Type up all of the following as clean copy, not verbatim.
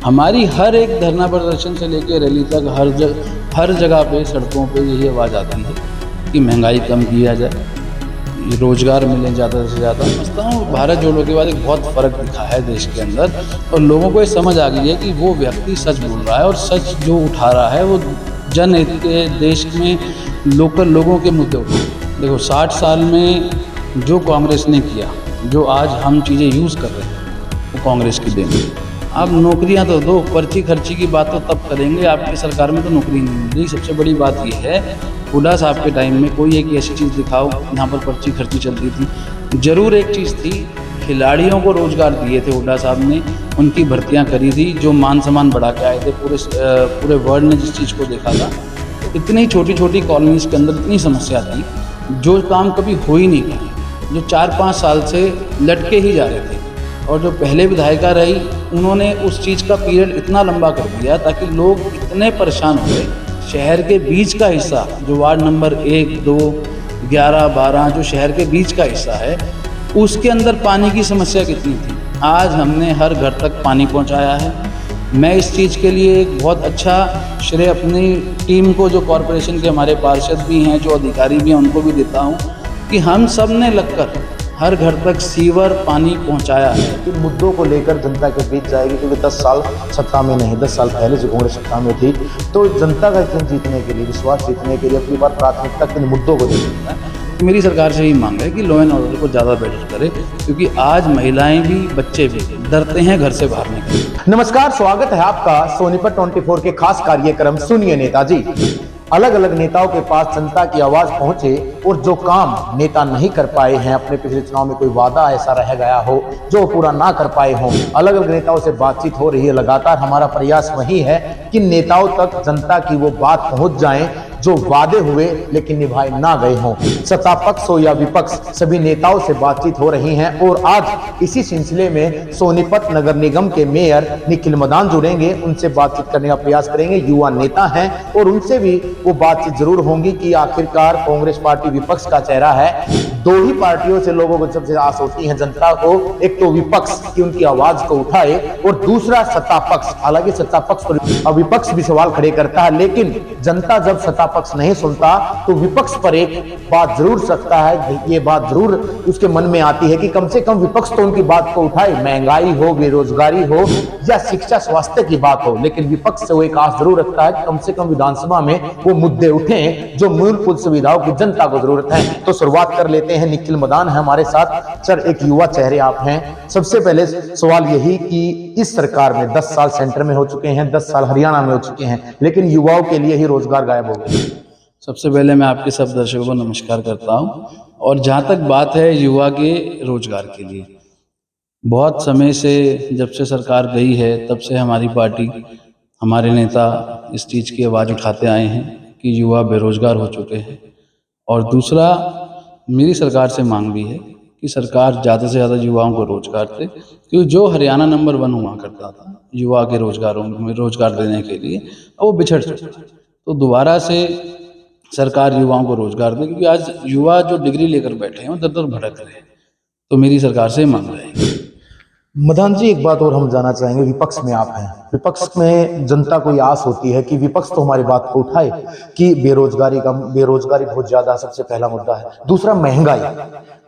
हमारी हर एक धरना प्रदर्शन से लेकर रैली तक हर जगह पे सड़कों पे यही आवाज़ आती है कि महंगाई कम किया जाए, रोज़गार मिले ज़्यादा से ज़्यादा। समझता हूँ भारत जोड़ो के बाद एक बहुत फ़र्क दिखा है देश के अंदर, और लोगों को ये समझ आ गई है कि वो व्यक्ति सच बोल रहा है और सच जो उठा रहा है वो जनहित के, देश में लोकल लोगों के मुद्दे उठा। देखो 60 साल में जो कांग्रेस ने किया, जो आज हम चीज़ें यूज़ कर रहे हैं, वो कांग्रेस की देन है। आप नौकरियां तो दो, पर्ची खर्ची की बात तो तब करेंगे, आपकी सरकार में तो नौकरी नहीं मिल रही। सबसे बड़ी बात यह है, हुड्डा साहब के टाइम में कोई एक ऐसी चीज़ दिखाओ यहाँ पर पर्ची खर्ची चलती थी। ज़रूर एक चीज़ थी, खिलाड़ियों को रोज़गार दिए थे हुड्डा साहब ने, उनकी भर्तियाँ करी थी, जो मान सम्मान बढ़ा के आए थे। पूरे वर्ल्ड ने जिस चीज़ को देखा था, इतनी छोटी छोटी कॉलोनीज़ के अंदर इतनी समस्या थी, जो काम कभी हो ही नहीं पाई, जो 4-5 साल से लटके ही जा रहे थे। और जो पहले विधायिका रही, उन्होंने उस चीज़ का पीरियड इतना लंबा कर दिया ताकि लोग इतने परेशान हो गए। शहर के बीच का हिस्सा, जो वार्ड नंबर 1, 2, 11, 12 जो शहर के बीच का हिस्सा है, उसके अंदर पानी की समस्या कितनी थी। आज हमने हर घर तक पानी पहुंचाया है। मैं इस चीज़ के लिए एक बहुत अच्छा श्रेय अपनी टीम को, जो कॉरपोरेशन के हमारे पार्षद भी हैं, जो अधिकारी भी हैं, उनको भी देता हूँ कि हम सब ने लगकर हर घर तक सीवर पानी पहुंचाया है। कि मुद्दों को लेकर जनता के बीच जाएगी, क्योंकि 10 साल सत्ता में नहीं, 10 साल पहले जो कांग्रेस सत्ता में थी, तो जनता का जीतने के लिए, विश्वास जीतने के लिए अपनी बार प्राथमिकता किन मुद्दों को देना है। मेरी सरकार से ही मांग है कि लॉ एंड ऑर्डर को ज़्यादा बेटर करे, क्योंकि आज महिलाएं भी, बच्चे भी डरते हैं घर से बाहर निकलने। नमस्कार, स्वागत है आपका सोनीपत 24 के खास कार्यक्रम सुनिए नेताजी। अलग अलग नेताओं के पास जनता की आवाज पहुंचे और जो काम नेता नहीं कर पाए हैं, अपने पिछले चुनाव में कोई वादा ऐसा रह गया हो जो पूरा ना कर पाए हों, अलग अलग नेताओं से बातचीत हो रही है। लगातार हमारा प्रयास वही है कि नेताओं तक जनता की वो बात पहुंच जाए जो वादे हुए लेकिन निभाए ना गए हों। सत्ता पक्ष हो या विपक्ष, सभी नेताओं से बातचीत हो रही है। और आज इसी सिलसिले में सोनीपत नगर निगम के मेयर निखिल मदान जुड़ेंगे, उनसे बातचीत करने का प्रयास करेंगे। युवा नेता हैं और उनसे भी वो बातचीत जरूर होंगी कि आखिरकार कांग्रेस पार्टी विपक्ष का चेहरा है। दो ही पार्टियों से लोगों को सबसे आस होती है जनता को, एक तो विपक्ष की उनकी आवाज को उठाए, और दूसरा सत्ता पक्ष। हालांकि सत्ता पक्ष पर विपक्ष भी सवाल खड़े करता है, लेकिन जनता जब सत्ता पक्ष नहीं सुनता तो विपक्ष पर एक बात जरूर सकता है, ये बात जरूर उसके मन में आती है कि कम से कम विपक्ष तो उनकी बात को उठाए, महंगाई हो, बेरोजगारी हो या शिक्षा स्वास्थ्य की बात हो। लेकिन विपक्ष से वो एक आस जरूर रखता है कि कम से कम विधानसभा में वो मुद्दे उठें जो मूलभूत सुविधाओं की जनता को जरूरत है। तो शुरुआत कर लेते हैं, निखिल मदान है हमारे साथ। सर, एक युवा चेहरे आप हैं, सबसे पहले सवाल यही कि इस सरकार में 10 साल सेंटर में हो चुके हैं, 10 साल हरियाणा में हो चुके हैं, लेकिन युवाओं के लिए ही रोजगार गायब हो गए। सबसे पहले मैं आपके सब दर्शकों को नमस्कार करता हूँ। और जहाँ तक बात है युवा के रोजगार के लिए, बहुत समय से, जब से सरकार गई है तब से हमारी पार्टी, हमारे नेता इस चीज़ की आवाज़ उठाते आए हैं कि युवा बेरोजगार हो चुके हैं। और दूसरा, मेरी सरकार से मांग भी है कि सरकार ज़्यादा से ज़्यादा युवाओं को रोजगार दे, क्योंकि जो हरियाणा नंबर 1 हुआ करता था युवा के रोजगार देने के लिए, वो बिछड़ चुका है। तो दोबारा से सरकार युवाओं को रोजगार दे, क्योंकि आज युवा जो डिग्री लेकर बैठे हैं वो दर दर भटक रहे हैं। तो मेरी सरकार से मांग रहेगी। मदान जी, एक बात और हम जानना चाहेंगे, विपक्ष में आप हैं, विपक्ष में जनता को आस होती है कि विपक्ष तो हमारी बात को उठाए कि बेरोजगारी बहुत ज्यादा सबसे पहला मुद्दा है, दूसरा महंगाई,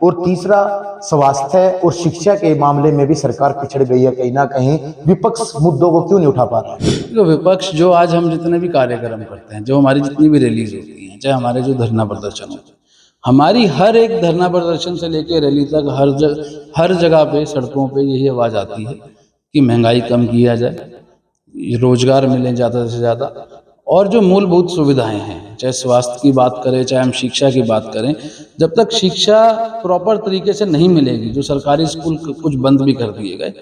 और तीसरा स्वास्थ्य और शिक्षा के मामले में भी सरकार पिछड़ गई है कहीं ना कहीं। विपक्ष मुद्दों को क्यों नहीं उठा पा रहा है? तो विपक्ष, जो आज हम जितने भी कार्यक्रम करते हैं, जो हमारी जितनी भी रैलीज होती हैं, चाहे हमारे जो धरना प्रदर्शन होते हैं, हमारी हर एक धरना प्रदर्शन से लेकर रैली तक हर जगह पे, सड़कों पे यही आवाज़ आती है कि महंगाई कम किया जाए, रोजगार मिले ज़्यादा से ज़्यादा, और जो मूलभूत सुविधाएं हैं, चाहे स्वास्थ्य की बात करें, चाहे हम शिक्षा की बात करें, जब तक शिक्षा प्रॉपर तरीके से नहीं मिलेगी, जो सरकारी स्कूल कुछ बंद भी कर दिए गए,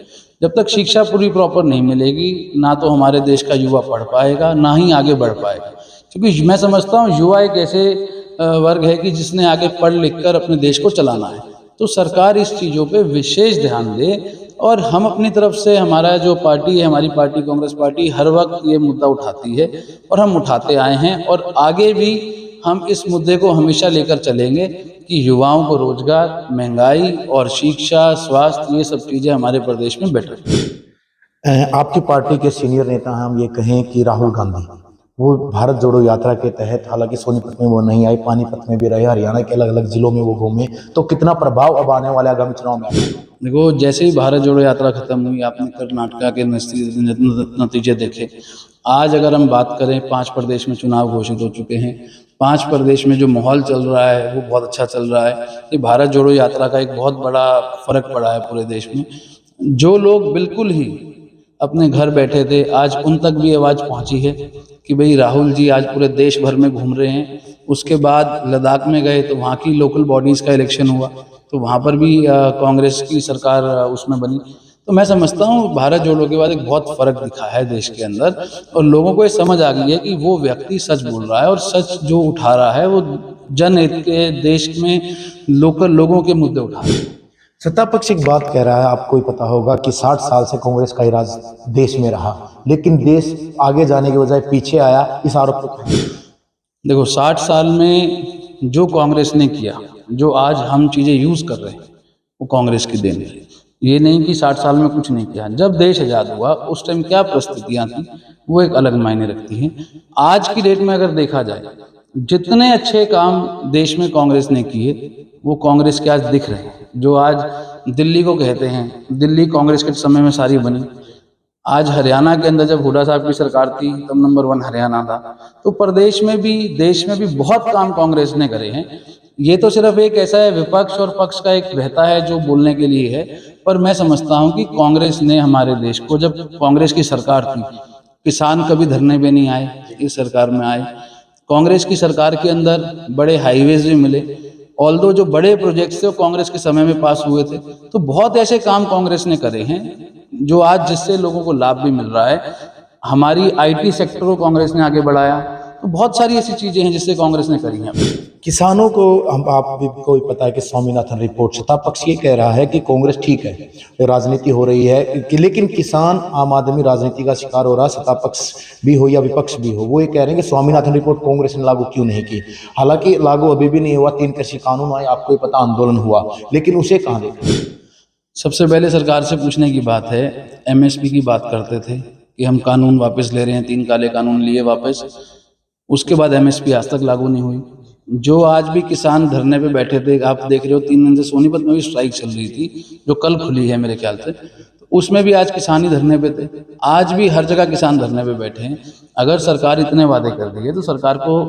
जब तक शिक्षा पूरी प्रॉपर नहीं मिलेगी, ना तो हमारे देश का युवा पढ़ पाएगा, ना ही आगे बढ़ पाएगा। क्योंकि मैं समझता हूँ युवा एक ऐसे वर्ग है कि जिसने आगे पढ़ लिख कर अपने देश को चलाना है। तो सरकार इस चीज़ों पे विशेष ध्यान दे, और हम अपनी तरफ से, हमारा जो पार्टी है, हमारी पार्टी कांग्रेस पार्टी हर वक्त ये मुद्दा उठाती है और हम उठाते आए हैं, और आगे भी हम इस मुद्दे को हमेशा लेकर चलेंगे कि युवाओं को रोजगार, महंगाई और शिक्षा, स्वास्थ्य, ये सब चीज़ें हमारे प्रदेश में बेटर। आपकी पार्टी के सीनियर नेता हैं, हम ये कहें कि राहुल गांधी, वो भारत जोड़ो यात्रा के तहत, हालांकि सोनीपत में वो नहीं आए, पानीपत में भी रहे, हरियाणा के अलग अलग जिलों में वो घूमे, तो कितना प्रभाव अब आने वाले आगामी चुनाव में? देखो, जैसे ही भारत जोड़ो यात्रा खत्म हुई, आपने कर्नाटका के नतीजे देखे। आज अगर हम बात करें, 5 प्रदेश में चुनाव घोषित हो चुके हैं। 5 प्रदेश में जो माहौल चल रहा है वो बहुत अच्छा चल रहा है। ये भारत जोड़ो यात्रा का एक बहुत बड़ा फर्क पड़ा है पूरे देश में। जो लोग बिल्कुल ही अपने घर बैठे थे, आज उन तक भी आवाज़ पहुंची है कि भाई राहुल जी आज पूरे देश भर में घूम रहे हैं। उसके बाद लद्दाख में गए तो वहाँ की लोकल बॉडीज़ का इलेक्शन हुआ, तो वहाँ पर भी कांग्रेस की सरकार उसमें बनी। तो मैं समझता हूँ भारत जोड़ो के बाद एक बहुत फ़र्क दिखा है देश के अंदर, और लोगों को ये समझ आ गई है कि वो व्यक्ति सच बोल रहा है, और सच जो उठा रहा है वो जनहित के, देश में लोकल लोगों के मुद्दे उठा रहा है। सत्ता पक्ष एक बात कह रहा है, आपको ही पता होगा कि 60 साल से कांग्रेस का ही राज देश में रहा, लेकिन देश आगे जाने के बजाय पीछे आया, इस आरोप को? देखो, 60 साल में जो कांग्रेस ने किया, जो आज हम चीज़ें यूज़ कर रहे हैं, वो कांग्रेस की देन है। ये नहीं कि 60 साल में कुछ नहीं किया। जब देश आज़ाद हुआ उस टाइम क्या परिस्थितियाँ थी, वो एक अलग मायने रखती हैं। आज की डेट में अगर देखा जाए, जितने अच्छे काम देश में कांग्रेस ने किए, वो कांग्रेस के आज दिख रहे हैं। जो आज दिल्ली को कहते हैं, दिल्ली कांग्रेस के समय में सारी बनी। आज हरियाणा के अंदर जब हुड्डा साहब की सरकार थी, तब नंबर 1 हरियाणा था। तो प्रदेश में भी, देश में भी बहुत काम कांग्रेस ने करे हैं। ये तो सिर्फ एक ऐसा है, विपक्ष और पक्ष का एक रहता है जो बोलने के लिए है, पर मैं समझता हूँ कि कांग्रेस ने हमारे देश को, जब कांग्रेस की सरकार थी, किसान कभी धरने पे नहीं आए, इस सरकार में आए। कांग्रेस की सरकार के अंदर बड़े हाईवेज भी मिले, ऑल्दो जो बड़े प्रोजेक्ट्स थे वो कांग्रेस के समय में पास हुए थे। तो बहुत ऐसे काम कांग्रेस ने करे हैं जो आज, जिससे लोगों को लाभ भी मिल रहा है। हमारी आईटी सेक्टर को कांग्रेस ने आगे बढ़ाया। तो बहुत सारी ऐसी चीजें हैं जिससे कांग्रेस ने करी हैं। किसानों को, हम आपको पता है कि स्वामीनाथन रिपोर्ट, सत्ता पक्ष ये कह रहा है कि कांग्रेस ठीक है, राजनीति हो रही है कि, लेकिन किसान, आम आदमी राजनीति का शिकार हो रहा है, सत्ता पक्ष भी हो या विपक्ष भी हो। वो ये कह रहे हैं कि स्वामीनाथन रिपोर्ट कांग्रेस ने लागू क्यों नहीं की। हालांकि लागू अभी भी नहीं हुआ, 3 कृषि कानून आए, आपको ही पता, आंदोलन हुआ, लेकिन उसे कहाँ देखा? सबसे पहले सरकार से पूछने की बात है, एमएसपी की बात करते थे कि हम कानून वापस ले रहे हैं, 3 काले कानून लिए वापस। उसके बाद एमएसपी आज तक लागू नहीं हुई। जो आज भी किसान धरने पे बैठे थे, आप देख रहे हो 3 दिन से सोनीपत में भी स्ट्राइक चल रही थी, जो कल खुली है मेरे ख्याल से, तो उसमें भी आज किसान ही धरने पे थे। आज भी हर जगह किसान धरने पे बैठे हैं। अगर सरकार इतने वादे कर रही है तो सरकार को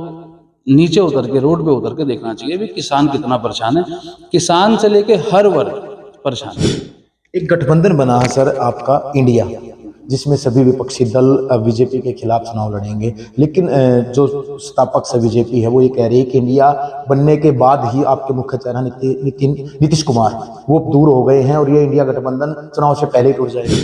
नीचे उतर के, रोड पे उतर के देखना चाहिए भी किसान कितना परेशान है। किसान से लेके हर वर्ग परेशान है। एक गठबंधन बना है सर आपका इंडिया, जिसमें सभी विपक्षी दल बीजेपी के खिलाफ चुनाव लड़ेंगे, लेकिन जो सत्ता पक्ष है बीजेपी है, वो ये कह रही है कि इंडिया बनने के बाद ही आपके मुख्य चेहरा नीतीश कुमार वो दूर हो गए हैं, और ये इंडिया गठबंधन चुनाव से पहले ही टूट जाएगा।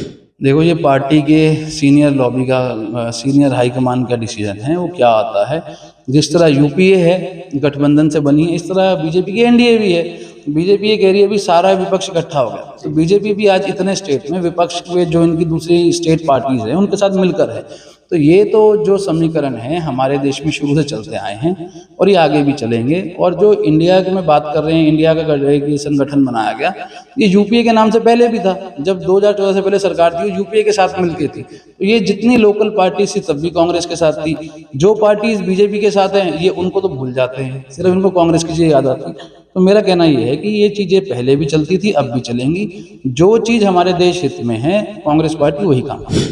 देखो, ये पार्टी के सीनियर लॉबी का, सीनियर हाईकमान का डिसीजन है, वो क्या आता है। जिस तरह यूपीए है गठबंधन से बनी है, इस तरह बीजेपी की एनडीए भी है। बीजेपी ये कह रही है भी सारा विपक्ष इकट्ठा हो गया, तो बीजेपी भी आज इतने स्टेट में विपक्ष के, जो इनकी दूसरी स्टेट पार्टीज हैं, उनके साथ मिलकर है। तो ये तो जो समीकरण है हमारे देश में शुरू से चलते आए हैं, और ये आगे भी चलेंगे। और जो इंडिया की में बात कर रहे हैं, इंडिया का एक संगठन बनाया गया, ये यूपीए के नाम से पहले भी था। जब 2014 से पहले सरकार थी, यूपीए के साथ मिलकर थी। तो ये जितनी लोकल पार्टी थी तब भी कांग्रेस के साथ थी। जो पार्टीज बीजेपी के साथ हैं, ये उनको तो भूल जाते हैं, सिर्फ इनको कांग्रेस की चीज़ें याद आती। तो मेरा कहना ये है कि ये चीज़ें पहले भी चलती थी, अब भी चलेंगी। जो चीज़ हमारे देश हित में है, कांग्रेस पार्टी वही काम है।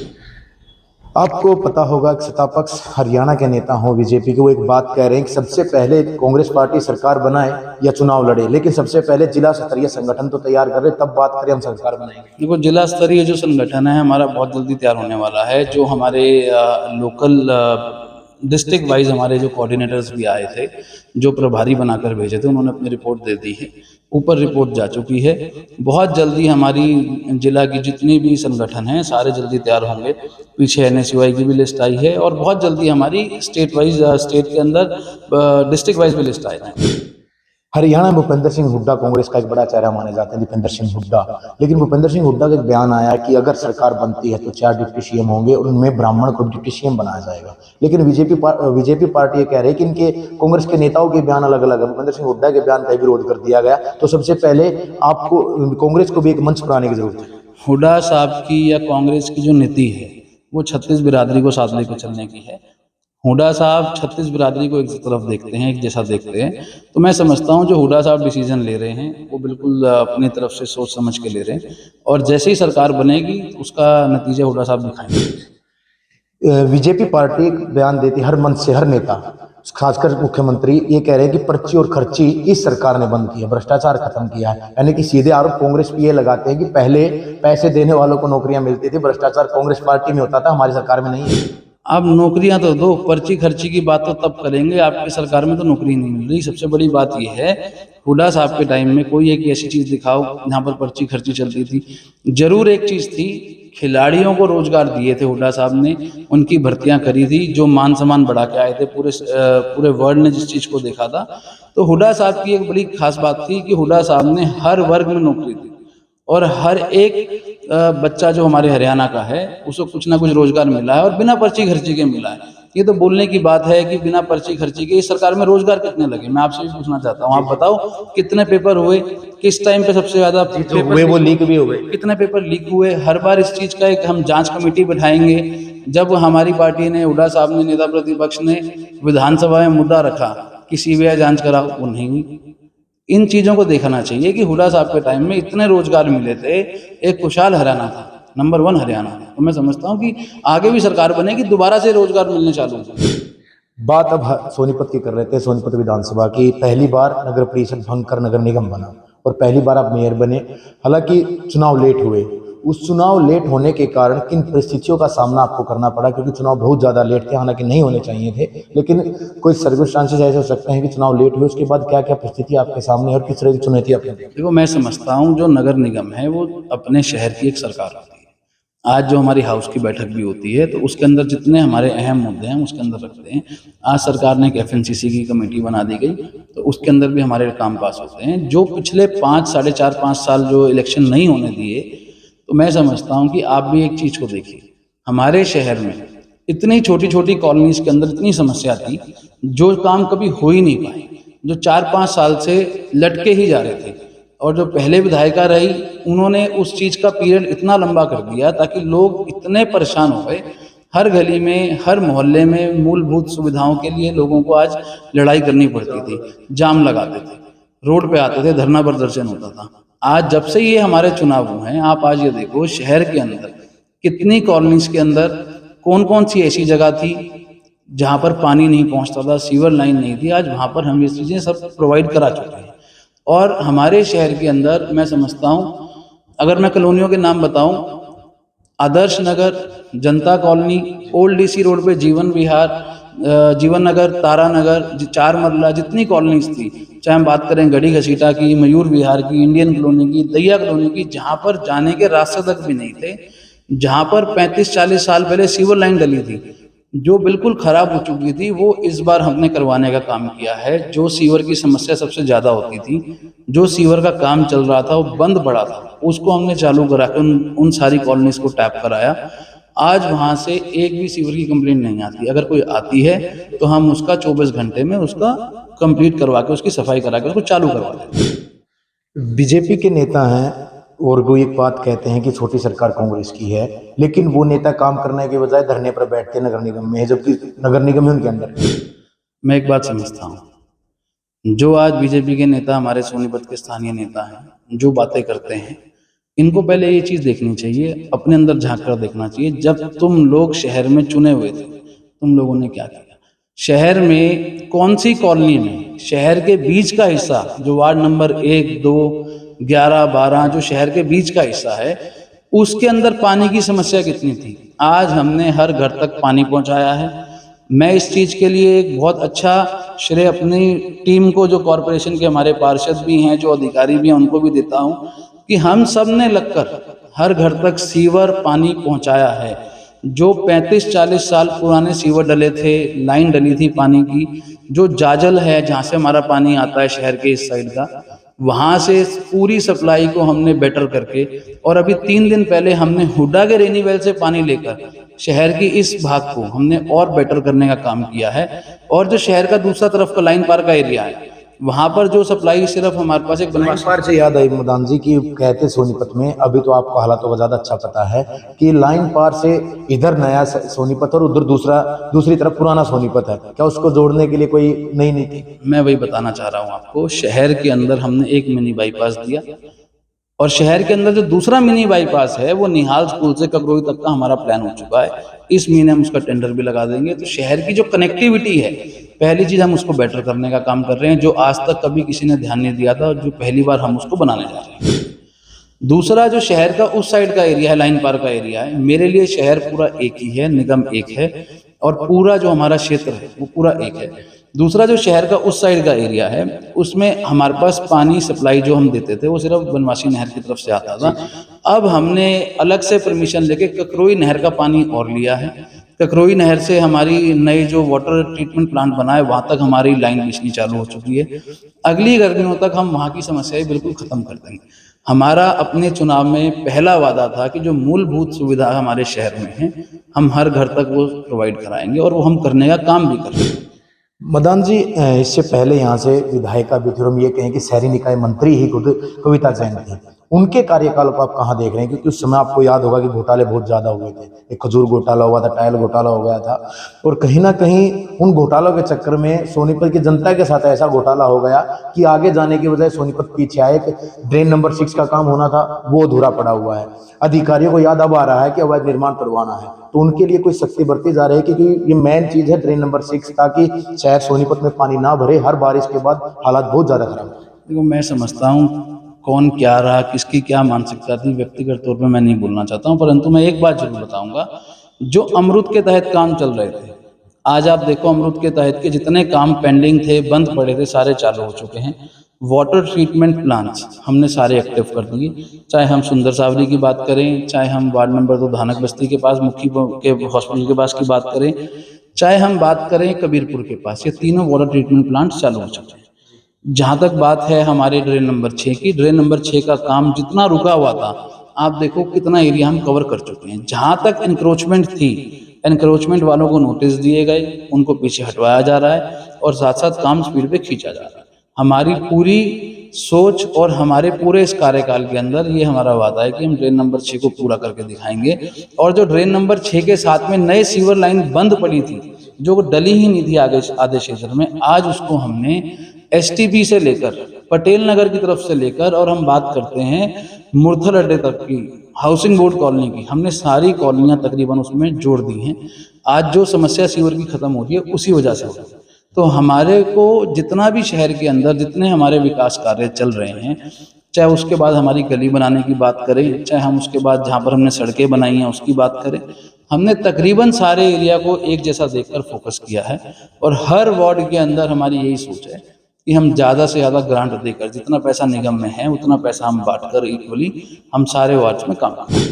आपको पता होगा कि सत्ता पक्ष हरियाणा के नेता हो बीजेपी के, वो एक बात कह रहे हैं कि सबसे पहले कांग्रेस पार्टी सरकार बनाए या चुनाव लड़े, लेकिन सबसे पहले जिला स्तरीय संगठन तो तैयार करें, तब बात करें हम सरकार बनाएंगे। देखो, जिला स्तरीय जो संगठन है हमारा बहुत जल्दी तैयार होने वाला है। जो हमारे लोकल डिस्ट्रिक्ट वाइज हमारे जो कोऑर्डिनेटर्स भी आए थे, जो प्रभारी बनाकर भेजे थे, उन्होंने अपनी रिपोर्ट दे दी है। ऊपर रिपोर्ट जा चुकी है। बहुत जल्दी हमारी जिला की जितनी भी संगठन हैं सारे जल्दी तैयार होंगे। पीछे एनएसयूआई की भी लिस्ट आई है, और बहुत जल्दी हमारी स्टेट वाइज, स्टेट के अंदर डिस्ट्रिक्ट वाइज भी लिस्ट आई है। हरियाणा में भूपेंद्र सिंह हुड्डा कांग्रेस का एक बड़ा चेहरा माने जाते हैं, भूपेंद्र सिंह हुड्डा, लेकिन भूपेंद्र सिंह हुड्डा का एक बयान आया कि अगर सरकार बनती है तो 4 डिप्टी सीएम होंगे और उनमें ब्राह्मण को डिप्टी सीएम बनाया जाएगा। लेकिन बीजेपी पार्टी ये कह रही है कि इनके कांग्रेस के नेताओं के बयान अलग अलग है। भूपेंद्र सिंह हुड्डा के बयान का विरोध कर दिया गया। तो सबसे पहले आपको कांग्रेस को भी एक मंच बनाने की जरूरत है। हुड्डा साहब की या कांग्रेस की जो नीति है वो 36 बिरादरी को साथ लेकर चलने की है। हुड्डा साहब 36 बिरादरी को एक तरफ देखते हैं, एक जैसा देखते हैं। तो मैं समझता हूँ जो हुड्डा साहब डिसीजन ले रहे हैं वो बिल्कुल अपनी तरफ से सोच समझ के ले रहे हैं, और जैसे ही सरकार बनेगी उसका नतीजा हुड्डा साहब दिखाएंगे। बीजेपी पार्टी एक बयान देती, हर मंच से हर नेता, खासकर मुख्यमंत्री ये कह रहे हैं कि पर्ची और खर्ची इस सरकार ने बंद किया, भ्रष्टाचार खत्म किया है। यानी कि सीधे आरोप कांग्रेस पे ये लगाते हैं कि पहले पैसे देने वालों को नौकरियां मिलती थी, भ्रष्टाचार कांग्रेस पार्टी में होता था, हमारी सरकार में नहीं है। आप नौकरियां तो दो, पर्ची खर्ची की बात तो तब करेंगे, आपकी सरकार में तो नौकरी नहीं मिल रही। सबसे बड़ी बात यह है, हुड्डा साहब के टाइम में कोई एक ऐसी चीज दिखाओ जहां पर पर्ची खर्ची चलती थी। जरूर एक चीज थी, खिलाड़ियों को रोजगार दिए थे हुड्डा साहब ने, उनकी भर्तियां करी थी, जो मान सम्मान बढ़ा के आए थे। पूरे वर्ल्ड ने जिस चीज को देखा था, तो हुड्डा साहब की एक बड़ी खास बात थी कि हुड्डा साहब ने हर वर्ग में नौकरी दी, और हर एक बच्चा जो हमारे हरियाणा का है उसको कुछ ना कुछ रोजगार मिला है, और बिना पर्ची खर्ची के मिला है। ये तो बोलने की बात है कि बिना पर्ची खर्ची के इस सरकार में रोजगार कितने लगे। मैं आपसे भी पूछना चाहता हूँ, आप बताओ कितने पेपर हुए, किस टाइम पे सबसे ज्यादा पेपर हुए, वो लीक भी हो गए, कितने पेपर लीक हुए। हर बार इस चीज का एक हम जांच कमेटी बैठाएंगे। जब हमारी पार्टी ने, हुड्डा साहब ने, नेता प्रतिपक्ष ने विधानसभा में मुद्दा रखा कि सीबीआई जांच कराओ, वो नहीं हुई। इन चीजों को देखना चाहिए कि हुड्डा साहब के टाइम में इतने रोजगार मिले थे, एक खुशहाल हरियाणा था, नंबर 1 हरियाणा। तो मैं समझता हूँ कि आगे भी सरकार बनेगी, दोबारा से रोजगार मिलने चालू होंगे। बात अब सोनीपत की कर रहे थे, सोनीपत विधानसभा की। पहली बार नगर परिषद भंग कर नगर निगम बना, और पहली बार आप मेयर बने। हालांकि चुनाव लेट हुए, उस चुनाव लेट होने के कारण किन परिस्थितियों का सामना आपको करना पड़ा, क्योंकि चुनाव बहुत ज़्यादा लेट थे, हालांकि नहीं होने चाहिए थे, लेकिन कोई सर्कमस्टांसेस ऐसे हो सकते हैं कि चुनाव लेट हुए। उसके बाद क्या क्या परिस्थिति आपके सामने और किस तरह की चुनौती आपने देखी? देखो, मैं समझता हूँ जो नगर निगम है वो अपने शहर की एक सरकार होती है। आज जो हमारी हाउस की बैठक भी होती है तो उसके अंदर जितने हमारे अहम मुद्दे हैं उसके अंदर रखते हैं। आज सरकार ने एक FNCC की कमेटी बना दी गई, तो उसके अंदर भी हमारे काम पास होते हैं। जो पिछले 5 साल जो इलेक्शन नहीं होने दिए, तो मैं समझता हूँ कि आप भी एक चीज को देखिए, हमारे शहर में इतनी छोटी छोटी कॉलोनीज के अंदर इतनी समस्या थी, जो काम कभी हो ही नहीं पाए, जो 4-5 साल से लटके ही जा रहे थे। और जो पहले विधायिका रही, उन्होंने उस चीज का पीरियड इतना लंबा कर दिया ताकि लोग इतने परेशान हो गए। हर गली में, हर मोहल्ले में मूलभूत सुविधाओं के लिए लोगों को आज लड़ाई करनी पड़ती थी, जाम लगाते थे, रोड पे आते थे, धरना प्रदर्शन होता था। आज जब से ये हमारे चुनाव हुए हैं, आप आज ये देखो शहर के अंदर कितनी कॉलोनीज के अंदर कौन कौन सी ऐसी जगह थी जहाँ पर पानी नहीं पहुँचता था, सीवर लाइन नहीं थी, आज वहाँ पर हम ये चीज़ें सब प्रोवाइड करा चुके हैं। और हमारे शहर के अंदर मैं समझता हूँ, अगर मैं कॉलोनियों के नाम बताऊं, आदर्श नगर, जनता कॉलोनी, ओल्ड DC रोड पे जीवन विहार, जीवन नगर, तारा नगर, 4 मरला, जितनी कॉलोनीज थी, चाहे हम बात करें गढ़ी घसीटा की, मयूर विहार की, इंडियन कॉलोनी की, दैया कॉलोनी की, जहाँ पर जाने के रास्ते तक भी नहीं थे, जहाँ पर 35-40 साल पहले सीवर लाइन डली थी जो बिल्कुल खराब हो चुकी थी, वो इस बार हमने करवाने का काम किया है। जो सीवर की समस्या सबसे ज़्यादा होती थी, जो सीवर का काम चल रहा था वो बंद पड़ा था, उसको हमने चालू करा के उन सारी कॉलोनीज को टैप कराया। आज वहाँ से एक भी सीवर की कंप्लेंट नहीं आती। अगर कोई आती है तो हम उसका 24 घंटे में उसका कंप्लीट करवा के, उसकी सफाई करा के उसको चालू करवा देते हैं। बीजेपी के नेता हैं और वो एक बात कहते हैं कि छोटी सरकार कांग्रेस की है, लेकिन वो नेता काम करने के बजाय धरने पर बैठते नगर निगम में है, जबकि नगर निगम ही उनके अंदर है। मैं एक बात समझता हूँ, जो आज बीजेपी के नेता, हमारे सोनीपत के स्थानीय नेता हैं, जो बातें करते हैं, इनको पहले ये चीज़ देखनी चाहिए, अपने अंदर झांक कर देखना चाहिए। जब तुम लोग शहर में चुने हुए थे, तुम लोगों ने क्या किया? शहर में कौन सी कॉलोनी में, शहर के बीच का हिस्सा जो वार्ड नंबर 1, 2, 11, 12 जो शहर के बीच का हिस्सा है, उसके अंदर पानी की समस्या कितनी थी? आज हमने हर घर तक पानी पहुंचाया है। मैं इस चीज़ के लिए एक बहुत अच्छा श्रेय अपनी टीम को, जो कॉरपोरेशन के हमारे पार्षद भी हैं, जो अधिकारी भी हैं, उनको भी देता हूँ कि हम सब ने लगकर हर घर तक सीवर पानी पहुंचाया है। जो 35-40 साल पुराने सीवर डले थे, लाइन डली थी पानी की, जो जाजल है जहाँ से हमारा पानी आता है शहर के इस साइड का, वहाँ से पूरी सप्लाई को हमने बेटर करके, और अभी 3 दिन पहले हमने हुड्डा के रेनी वेल से पानी लेकर शहर की इस भाग को हमने और बेटर करने का काम किया है। और जो शहर का दूसरा तरफ का लाइन पार का एरिया है, वहाँ पर जो सप्लाई सिर्फ हमारे पास एक लाइन बनवासी पार से याद आई मदान जी की कहते सोनीपत में, अभी तो आपको हालातों का ज्यादा अच्छा पता है कि लाइन पार से इधर नया सोनीपत और उधर दूसरी तरफ पुराना सोनीपत है, क्या उसको जोड़ने के लिए कोई नई नीति? मैं वही बताना चाह रहा हूँ आपको। शहर के अंदर हमने एक मिनी बाईपास दिया और शहर के अंदर जो दूसरा मिनी बाईपास है वो निहाल स्कूल से ककरोई तक का हमारा प्लान हो चुका है। इस महीने हम उसका टेंडर भी लगा देंगे। तो शहर की जो कनेक्टिविटी है, पहली चीज हम उसको बेटर करने का काम कर रहे हैं, जो आज तक कभी किसी ने ध्यान नहीं दिया था और जो पहली बार हम उसको बनाने जा रहे हैं। दूसरा, जो शहर का उस साइड का एरिया है, लाइन पार का एरिया है, मेरे लिए शहर पूरा एक ही है, निगम एक है और पूरा जो हमारा क्षेत्र है वो पूरा एक है। दूसरा, जो शहर का उस साइड का एरिया है उसमें हमारे पास पानी सप्लाई जो हम देते थे वो सिर्फ बनवासी नहर की तरफ से आता था। अब हमने अलग से परमिशन लेके ककरोई नहर का पानी और लिया है। ककरोई नहर से हमारी नई जो वाटर ट्रीटमेंट प्लांट बना है वहाँ तक हमारी लाइन बिछनी चालू हो चुकी है। अगली गर्मियों तक हम वहाँ की समस्याएं बिल्कुल खत्म कर देंगे। हमारा अपने चुनाव में पहला वादा था कि जो मूलभूत सुविधा हमारे शहर में है हम हर घर तक वो प्रोवाइड कराएंगे और वो हम करने का काम भी करेंगे। मदान जी, इससे पहले यहाँ से विधायिका भी थी और हम ये कहें कि शहरी निकाय मंत्री ही खुद कविता जैन थी, उनके कार्यकाल को आप कहाँ देख रहे हैं? क्योंकि उस समय आपको याद होगा कि घोटाले बहुत ज्यादा हुए थे, एक खजूर घोटाला हुआ था, टायल घोटाला हो गया था और कहीं ना कहीं उन घोटालों के चक्कर में सोनीपत की जनता के साथ ऐसा घोटाला हो गया कि आगे जाने की बजाय सोनीपत पीछे आए। एक ड्रेन नंबर 6 का काम होना था वो अधूरा पड़ा हुआ है। अधिकारियों को याद अब आ रहा है कि अवैध निर्माण करवाना है, तो उनके लिए कोई सख्ती बरती जा रही है? क्योंकि ये मेन चीज है ड्रेन नंबर 6, ताकि शहर सोनीपत में पानी ना भरे, हर बारिश के बाद हालात बहुत ज्यादा खराब है। देखो, मैं समझता हूँ कौन क्या रहा, किसकी क्या मानसिकता थी, व्यक्तिगत तौर पे मैं नहीं बोलना चाहता हूँ, परंतु मैं एक बात जरूर बताऊंगा। जो अमृत के तहत काम चल रहे थे, आज आप देखो अमृत के तहत के जितने काम पेंडिंग थे, बंद पड़े थे, सारे चालू हो चुके हैं। वाटर ट्रीटमेंट प्लांट्स हमने सारे एक्टिव कर दिए। चाहे हम सुंदर सावरी की बात करें, चाहे हम वार्ड नंबर 2 धानक बस्ती के पास मुखी के हॉस्पिटल के पास की बात करें, चाहे हम बात करें कबीरपुर के पास, ये तीनों वाटर ट्रीटमेंट प्लांट चालू हो चुके हैं। जहाँ तक बात है हमारे ड्रेन नंबर 6 की, ड्रेन नंबर 6 का काम जितना रुका हुआ था, आप देखो कितना एरिया हम कवर कर चुके हैं। जहाँ तक इंक्रोचमेंट थी, इंक्रोचमेंट वालों को नोटिस दिए गए, उनको पीछे हटवाया जा रहा है और साथ साथ काम स्पीड पे खींचा जा रहा है। हमारी पूरी सोच और हमारे पूरे इस कार्यकाल के अंदर ये हमारा वादा है कि हम ड्रेन नंबर 6 को पूरा करके दिखाएंगे। और जो ड्रेन नंबर 6 के साथ में नए सीवर लाइन बंद पड़ी थी, जो डली ही नहीं थी आधे क्षेत्र में, आज उसको हमने एसटीपी से लेकर पटेल नगर की तरफ से लेकर और हम बात करते हैं मुरथल अड्डे तक की हाउसिंग बोर्ड कॉलोनी की, हमने सारी कॉलोनियां तकरीबन उसमें जोड़ दी हैं। आज जो समस्या सीवर की खत्म हो रही है उसी वजह से हो रही है। तो हमारे को जितना भी शहर के अंदर जितने हमारे विकास कार्य चल रहे हैं, चाहे उसके बाद हमारी गली बनाने की बात करें, चाहे हम उसके बाद जहाँ पर हमने सड़कें बनाई हैं उसकी बात करें, हमने तकरीबन सारे एरिया को एक जैसा देखकर फोकस किया है। और हर वार्ड के अंदर हमारी यही सोच है कि हम ज़्यादा से ज़्यादा ग्रांट देकर, जितना पैसा निगम में है उतना पैसा हम बांटकर इक्वली हम सारे वार्ड्स में काम करें।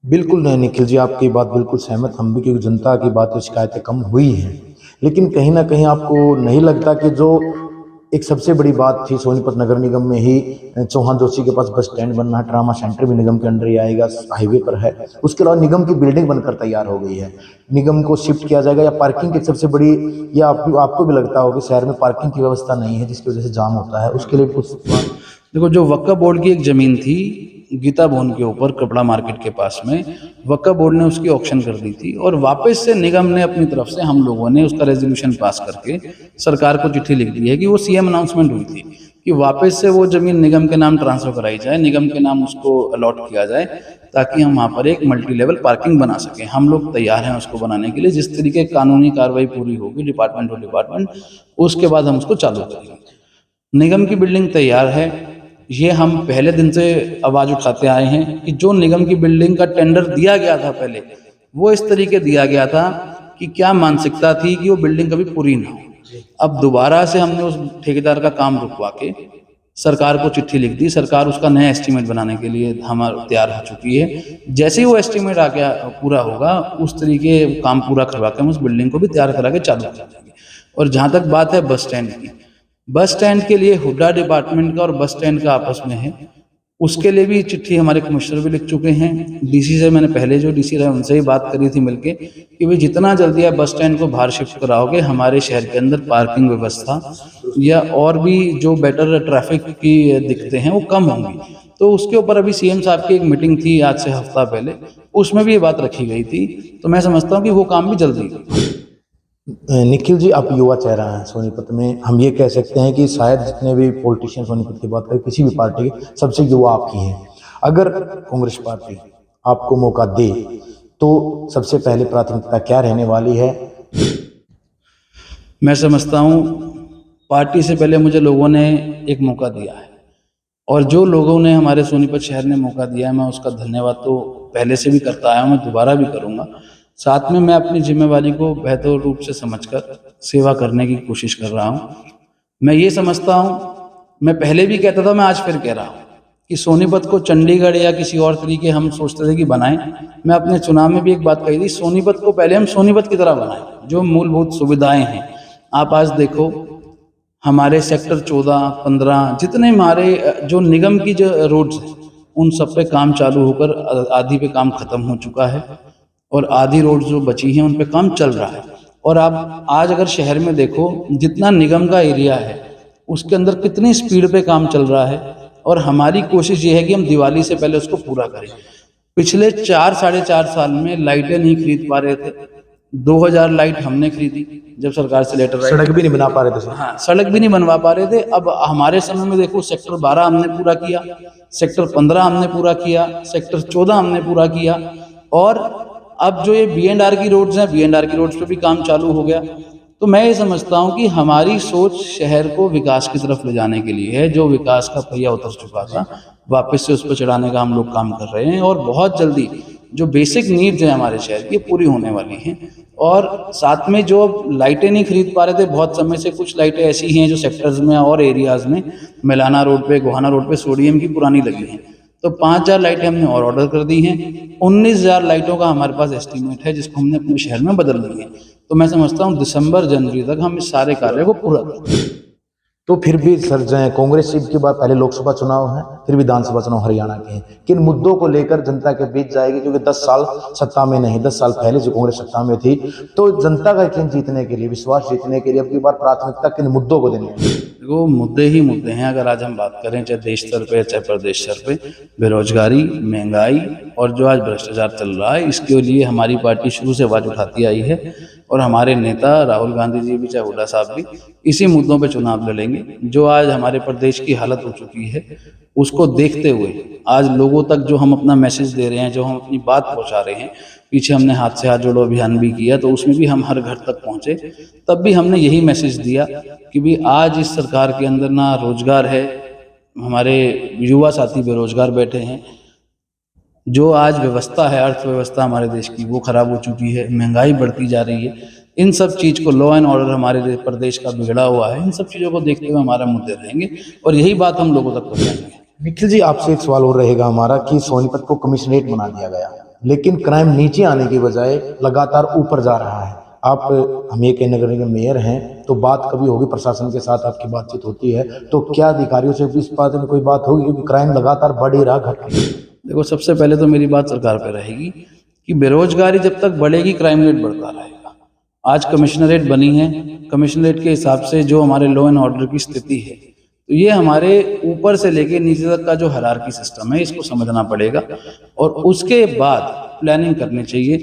बिल्कुल नहीं निखिल जी, आपकी बात बिल्कुल सहमत हम भी, क्योंकि जनता की बात तो शिकायतें कम हुई हैं, लेकिन कहीं ना कहीं आपको नहीं लगता कि जो एक सबसे बड़ी बात थी सोनीपत नगर निगम में ही चौहान जोशी के पास बस स्टैंड बनना है, ट्रामा सेंटर भी निगम के अंडर ही आएगा, हाईवे पर है, उसके अलावा निगम की बिल्डिंग बनकर तैयार हो गई है, निगम को शिफ्ट किया जाएगा, या पार्किंग की सबसे बड़ी, या आपको भी लगता होगा कि शहर में पार्किंग की व्यवस्था नहीं है जिसकी वजह से जाम होता है, उसके लिए कुछ? देखो, जो वक्फ बोर्ड की एक ज़मीन थी गीता भवन के ऊपर कपड़ा मार्केट के पास में, वक्फ बोर्ड ने उसकी ऑक्शन कर दी थी और वापस से निगम ने अपनी तरफ से, हम लोगों ने उसका रेजोल्यूशन पास करके सरकार को चिट्ठी लिख दी है कि वो सीएम अनाउंसमेंट हुई थी कि वापस से वो ज़मीन निगम के नाम ट्रांसफर कराई जाए, निगम के नाम उसको अलॉट किया जाए, ताकि हम वहाँ पर एक मल्टी लेवल पार्किंग बना सकें। हम लोग तैयार हैं उसको बनाने के लिए। जिस तरीके कानूनी कार्रवाई पूरी होगी डिपार्टमेंट टू डिपार्टमेंट, उसके बाद हम उसको चालू करेंगे। निगम की बिल्डिंग तैयार है। ये हम पहले दिन से आवाज़ उठाते आए हैं कि जो निगम की बिल्डिंग का टेंडर दिया गया था पहले, वो इस तरीके दिया गया था कि क्या मानसिकता थी कि वो बिल्डिंग कभी पूरी ना हो। अब दोबारा से हमने उस ठेकेदार का काम रुकवा के सरकार को चिट्ठी लिख दी। सरकार उसका नया एस्टीमेट बनाने के लिए हमारा तैयार हो चुकी है। जैसे ही वो एस्टीमेट आ गया पूरा होगा, उस तरीके काम पूरा करवा के हम उस बिल्डिंग को भी तैयार करा के चालू कर देंगे। और जहाँ तक बात है बस स्टैंड की, बस स्टैंड के लिए हुड्डा डिपार्टमेंट का और बस स्टैंड का आपस में है। उसके लिए भी चिट्ठी हमारे कमिश्नर भी लिख चुके हैं। डीसी से मैंने पहले जो डीसी रहे उनसे ही बात करी थी मिलके कि भाई जितना जल्दी आप बस स्टैंड को बाहर शिफ्ट कराओगे, हमारे शहर के अंदर पार्किंग व्यवस्था या और भी जो बेटर ट्रैफिक की दिक्कतें हैं वो कम होंगी। तो उसके ऊपर अभी सीएम साहब की एक मीटिंग थी आज से हफ्ता पहले, उसमें भी ये बात रखी गई थी। तो मैं समझता हूँ कि वो काम भी जल्दी। निखिल जी, आप युवा चेहरा हैं सोनीपत में, हम ये कह सकते हैं कि शायद जितने भी पॉलिटिशियन सोनीपत की बात करें किसी भी पार्टी के, सबसे युवा आप ही हैं। अगर कांग्रेस पार्टी आपको मौका दे तो सबसे पहले प्राथमिकता क्या रहने वाली है? मैं समझता हूँ पार्टी से पहले मुझे लोगों ने एक मौका दिया है, और जो लोगों ने हमारे सोनीपत शहर ने मौका दिया है मैं उसका धन्यवाद तो पहले से भी करता आया हूँ, मैं दोबारा भी करूँगा। साथ में मैं अपनी जिम्मेवारी को बेहतर रूप से समझकर सेवा करने की कोशिश कर रहा हूँ। मैं ये समझता हूँ, मैं पहले भी कहता था, मैं आज फिर कह रहा हूँ कि सोनीपत को चंडीगढ़ या किसी और तरीके हम सोचते थे कि बनाएं। मैं अपने चुनाव में भी एक बात कही थी, सोनीपत को पहले हम सोनीपत की तरह बनाएं। जो मूलभूत सुविधाएं हैं आप आज देखो, हमारे सेक्टर 14, 15 जितने हमारे जो निगम की जो रोड्स हैं उन सब पे काम चालू होकर आधी पे काम खत्म हो चुका है, और आधी रोड जो बची हैं उन पे काम चल रहा है। और आप आज अगर शहर में देखो जितना निगम का एरिया है उसके अंदर कितनी स्पीड पे काम चल रहा है, और हमारी कोशिश ये है कि हम दिवाली से पहले उसको पूरा करें। पिछले 4-4.5 साल में लाइटें नहीं खरीद पा रहे थे, 2000 लाइट हमने खरीदी जब सरकार से लेटर आया। सड़क भी नहीं बना पा रहे थे सर। हाँ, सड़क भी नहीं बनवा पा रहे थे। अब हमारे समय में देखो सेक्टर 12 हमने पूरा किया, सेक्टर 15 हमने पूरा किया, सेक्टर 14 हमने पूरा किया, और अब जो ये B&R की रोड्स हैं, B&R की रोड्स पे भी काम चालू हो गया। तो मैं ये समझता हूँ कि हमारी सोच शहर को विकास की तरफ ले जाने के लिए है। जो विकास का पहिया उतर चुका था वापस से उस पर चढ़ाने का हम लोग काम कर रहे हैं, और बहुत जल्दी जो बेसिक नीड्स हैं हमारे शहर की पूरी होने वाली हैं। और साथ में जो लाइटें नहीं खरीद पा रहे थे बहुत समय से, कुछ लाइटें ऐसी हैं जो सेक्टर्स में और एरियाज में, मिलाना रोड पे, गोहाना रोड पे सोडियम की पुरानी लगी हैं, तो 5000 लाइटें हमने और ऑर्डर कर दी हैं। 19000 लाइटों का हमारे पास एस्टीमेट है जिसको हमने अपने शहर में बदल दी है। तो मैं समझता हूँ दिसंबर जनवरी तक हम इस सारे कार्य को पूरा करें। तो फिर भी सर, जो है कांग्रेस के बाद पहले लोकसभा चुनाव है, फिर विधानसभा चुनाव हरियाणा के हैं, किन मुद्दों को लेकर जनता के बीच जाएगी? क्योंकि 10 साल सत्ता में नहीं, 10 साल पहले जो कांग्रेस सत्ता में थी, तो जनता का यकीन जीतने के लिए, विश्वास जीतने के लिए अब की बार प्राथमिकता किन मुद्दों को देनी है? देखो, मुद्दे ही मुद्दे हैं। अगर आज हम बात करें चाहे देश स्तर पे चाहे प्रदेश स्तर पे, बेरोजगारी, महंगाई और जो आज भ्रष्टाचार चल रहा है, इसके लिए हमारी पार्टी शुरू से आवाज उठाती आई है, और हमारे नेता राहुल गांधी जी भी चाहे हुड्डा साहब भी इसी मुद्दों पे चुनाव लड़ेंगे। जो आज हमारे प्रदेश की हालत हो चुकी है उसको देखते हुए आज लोगों तक जो हम अपना मैसेज दे रहे हैं, जो हम अपनी बात पहुंचा रहे हैं, पीछे हमने हाथ से हाथ जोड़ो अभियान भी किया तो उसमें भी हम हर घर तक पहुंचे, तब भी हमने यही मैसेज दिया कि भी आज इस सरकार के अंदर ना रोजगार है, हमारे युवा साथी बेरोजगार बैठे हैं, जो आज व्यवस्था है, अर्थव्यवस्था हमारे देश की वो खराब हो चुकी है, महंगाई बढ़ती जा रही है। इन सब चीज़ को, लॉ एंड ऑर्डर हमारे प्रदेश का बिगड़ा हुआ है, इन सब चीज़ों को देखते हुए हमारा मुद्दे रहेंगे और यही बात हम लोगों तक पहुंचाएंगे। निखिल जी, आपसे एक सवाल और रहेगा हमारा कि सोनीपत को कमिश्नरेट बना दिया गया, लेकिन क्राइम नीचे आने की बजाय लगातार ऊपर जा रहा है। आप हम ये नगर निगम मेयर हैं, तो बात कभी होगी, प्रशासन के साथ आपकी बातचीत होती है, तो क्या अधिकारियों से इस बात में कोई बात होगी? क्योंकि क्राइम लगातार बढ़ ही रहा, घट रही। देखो, सबसे पहले तो मेरी बात सरकार पे रहेगी कि बेरोजगारी जब तक बढ़ेगी क्राइम रेट बढ़ता रहेगा। आज कमिश्नरेट बनी है, कमिश्नरेट के हिसाब से जो हमारे लॉ एंड ऑर्डर की स्थिति है, तो ये हमारे ऊपर से लेके नीचे तक का जो हायरार्की सिस्टम है इसको समझना पड़ेगा और उसके बाद प्लानिंग करनी चाहिए।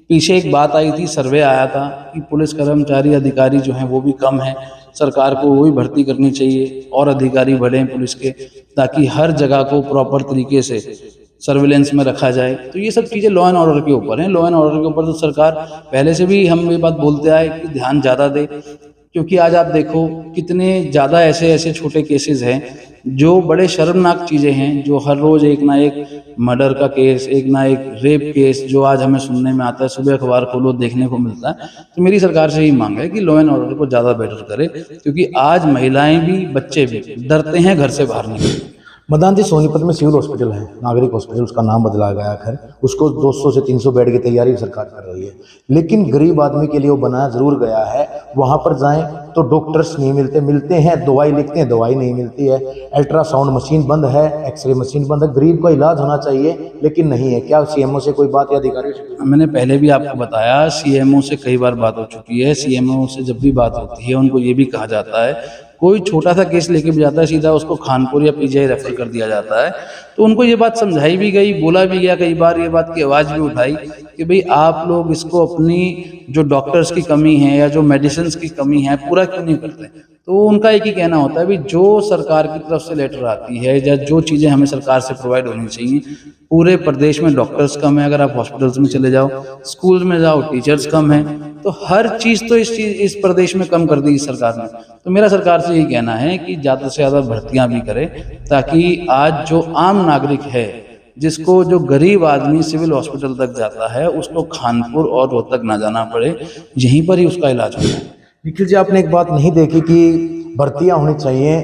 पीछे एक बात आई थी, सर्वे आया था कि पुलिस कर्मचारी अधिकारी जो हैं वो भी कम हैं, सरकार को वही भर्ती करनी चाहिए और अधिकारी बढ़े पुलिस के, ताकि हर जगह को प्रॉपर तरीके से सर्विलेंस में रखा जाए। तो ये सब चीज़ें लॉ एंड ऑर्डर के ऊपर हैं। लॉ एंड ऑर्डर के ऊपर तो सरकार पहले से भी हम ये बात बोलते आए कि ध्यान ज़्यादा दे, क्योंकि आज आप देखो कितने ज़्यादा ऐसे छोटे केसेस हैं जो बड़े शर्मनाक चीज़ें हैं, जो हर रोज़ एक ना एक मर्डर का केस, एक ना एक रेप केस जो आज हमें सुनने में आता है, सुबह अखबार खोलो देखने को मिलता है। तो मेरी सरकार से ही मांग है कि लॉ एंड ऑर्डर को ज़्यादा बेटर करे, क्योंकि आज महिलाएं भी बच्चे भी डरते हैं घर से बाहर निकलने। मदान जी, सोनीपत में सिविल हॉस्पिटल है, नागरिक हॉस्पिटल, उसका नाम बदला गया खैर, उसको 200 से 300 बेड की तैयारी सरकार कर रही है, लेकिन गरीब आदमी के लिए वो बनाया जरूर गया है। वहां पर जाएं तो डॉक्टर्स नहीं मिलते, मिलते हैं दवाई लिखते हैं, दवाई नहीं मिलती है, अल्ट्रासाउंड मशीन बंद है, एक्सरे मशीन बंद है। गरीब का इलाज होना चाहिए लेकिन नहीं है। क्या सीएमओ से कोई बात या अधिकारियों से? मैंने पहले भी आपको बताया, सीएमओ से कई बार बात हो चुकी है। सीएमओ से जब भी बात होती है उनको ये भी कहा जाता है, कोई छोटा सा केस लेके भी जाता है सीधा उसको खानपुर या पीजीआई रेफर कर दिया जाता है। तो उनको ये बात समझाई भी गई, बोला भी गया, कई बार ये बात की आवाज़ भी उठाई कि भाई आप लोग इसको अपनी जो डॉक्टर्स की कमी है या जो मेडिसिन की कमी है पूरा क्यों नहीं करते। तो उनका एक ही कहना होता है भाई जो सरकार की तरफ से लेटर आती है या जो चीज़ें हमें सरकार से प्रोवाइड होनी चाहिए, पूरे प्रदेश में डॉक्टर्स कम है, अगर आप हॉस्पिटल्स में चले जाओ, स्कूल में जाओ, टीचर्स कम है, तो हर चीज़ तो इस प्रदेश में कम कर दी सरकार ने। तो मेरा सरकार से यही कहना है कि ज़्यादा से ज़्यादा भर्तियाँ भी करें, ताकि आज जो आम नागरिक है, जिसको जो गरीब आदमी सिविल हॉस्पिटल तक जाता है, उसको खानपुर और रोहतक ना जाना पड़े, यहीं पर ही उसका इलाज हो जाए। निखिल जी, आपने एक बात नहीं देखी कि भर्तियां होनी चाहिए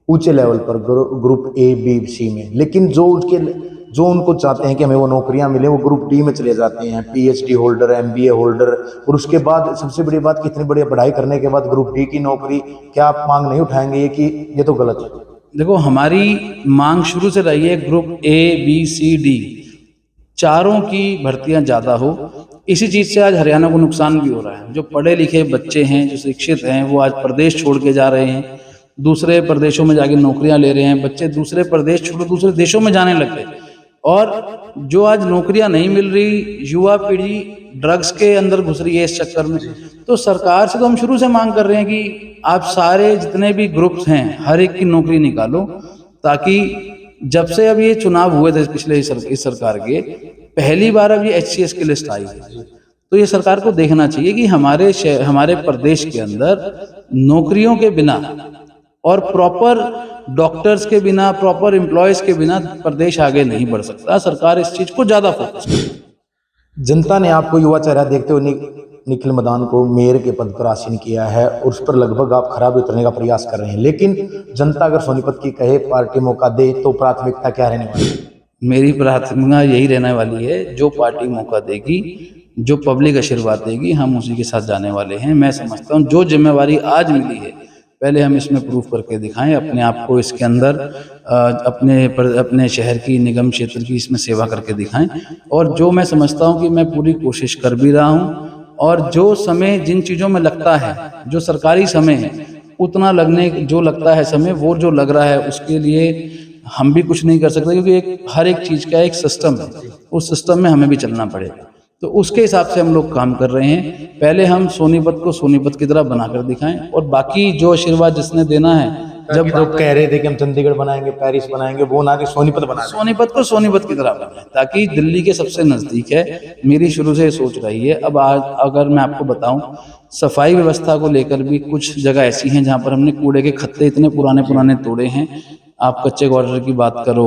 ऊंचे लेवल पर, ग्रुप ए बी सी में, लेकिन जो उनको चाहते हैं कि हमें वो नौकरियां मिले, वो ग्रुप डी में चले जाते हैं, पीएचडी होल्डर, एमबीए होल्डर, और उसके बाद सबसे बड़ी बात कि इतनी बड़ी पढ़ाई करने के बाद ग्रुप डी की नौकरी, क्या आप मांग नहीं उठाएंगे ये कि ये तो गलत है? देखो, हमारी मांग शुरू से रही है group A B C D चारों की भर्तियां ज़्यादा हो। इसी चीज़ से आज हरियाणा को नुकसान भी हो रहा है। जो पढ़े लिखे बच्चे हैं, जो शिक्षित हैं, वो आज प्रदेश छोड़ के जा रहे हैं, दूसरे प्रदेशों में जाके नौकरियां ले रहे हैं। बच्चे दूसरे प्रदेश छोड़ दूसरे देशों में जाने लग गए, और जो आज नौकरियां नहीं मिल रही, युवा पीढ़ी ड्रग्स के अंदर घुस रही है इस चक्कर में। तो सरकार से तो हम शुरू से मांग कर रहे हैं कि आप सारे जितने भी ग्रुप्स हैं हर एक की नौकरी निकालो, ताकि जब से अब ये चुनाव हुए थे पिछले इस सरकार के, पहली बार अब ये HCS की लिस्ट आई है। तो ये सरकार को देखना चाहिए कि हमारे प्रदेश के अंदर नौकरियों के बिना और प्रॉपर डॉक्टर्स के बिना, प्रॉपर एम्प्लॉयज के बिना प्रदेश आगे नहीं बढ़ सकता। सरकार इस चीज को ज्यादा फोकस करे। जनता ने आपको युवा चेहरा देखते हुए निखिल मदान को मेयर के पद पर आसीन किया है और उस पर लगभग आप खराब उतरने का प्रयास कर रहे हैं, लेकिन जनता अगर सोनीपत की कहे पार्टी मौका दे तो प्राथमिकता क्या रहने वाली है? मेरी प्राथमिकता यही रहने वाली है, जो पार्टी मौका देगी, जो पब्लिक आशीर्वाद देगी, हम उसी के साथ जाने वाले हैं। मैं समझता हूँ जो जिम्मेवारी आज मिली है, पहले हम इसमें प्रूफ करके दिखाएं अपने आप को, इसके अंदर अपने शहर की, निगम क्षेत्र की इसमें सेवा करके दिखाएं। और जो मैं समझता हूं कि मैं पूरी कोशिश कर भी रहा हूं, और जो समय जिन चीज़ों में लगता है, जो सरकारी समय है, उतना जो लगता है समय, वो जो लग रहा है उसके लिए हम भी कुछ नहीं कर सकते, क्योंकि हर एक चीज़ का एक सिस्टम है, उस सिस्टम में हमें भी चलना पड़ेगा। तो उसके हिसाब से हम लोग काम कर रहे हैं। पहले हम सोनीपत को सोनीपत की तरह बनाकर दिखाएं, और बाकी जो आशीर्वाद जिसने देना है, जब लोग कह रहे थे कि हम चंडीगढ़ बनाएंगे, पेरिस बनाएंगे, वो ना कि सोनीपत बनाएंगे, सोनीपत को सोनीपत की तरह बनाएं, ताकि दिल्ली के सबसे नज़दीक है। मेरी शुरू से सोच रही है। अब आज अगर मैं आपको बताऊं, सफाई व्यवस्था को लेकर भी कुछ जगह ऐसी हैं जहां पर हमने कूड़े के खत्ते इतने पुराने तोड़े हैं। आप कच्चे क्वार्टर की बात करो,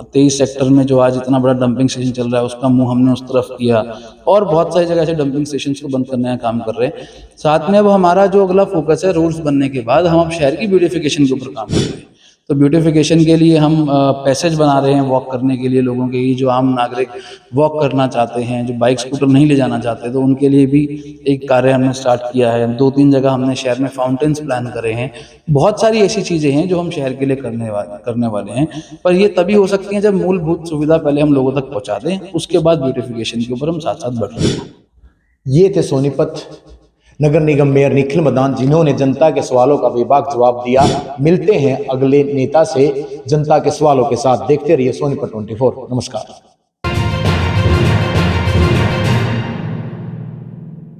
23 सेक्टर में जो आज इतना बड़ा डंपिंग स्टेशन चल रहा है, उसका मुंह हमने उस तरफ किया, और बहुत सारी जगह से डंपिंग स्टेशन को बंद करने का काम कर रहे हैं। साथ में अब हमारा जो अगला फोकस है, रूल्स बनने के बाद हम अब शहर की ब्यूटिफिकेशन के ऊपर काम कर रहे हैं। तो ब्यूटिफिकेशन के लिए हम पैसेज बना रहे हैं वॉक करने के लिए लोगों के, जो आम नागरिक वॉक करना चाहते हैं, जो बाइक स्कूटर नहीं ले जाना चाहते, तो उनके लिए भी एक कार्य हमने स्टार्ट किया है। 2-3 जगह हमने शहर में फाउंटेन्स प्लान करे हैं। बहुत सारी ऐसी चीज़ें हैं जो हम शहर के लिए करने वाले हैं, पर ये तभी हो सकती हैं जब मूलभूत सुविधा पहले हम लोगों तक पहुँचा दें, उसके बाद ब्यूटिफिकेशन के ऊपर हम साथ साथ बढ़ रहे हैं। ये थे सोनीपत नगर निगम मेयर निखिल मदान, जिन्होंने जनता के सवालों का बेबाक जवाब दिया। मिलते हैं अगले नेता से जनता के सवालों के साथ। देखते रहिए सोनीपत 24। नमस्कार।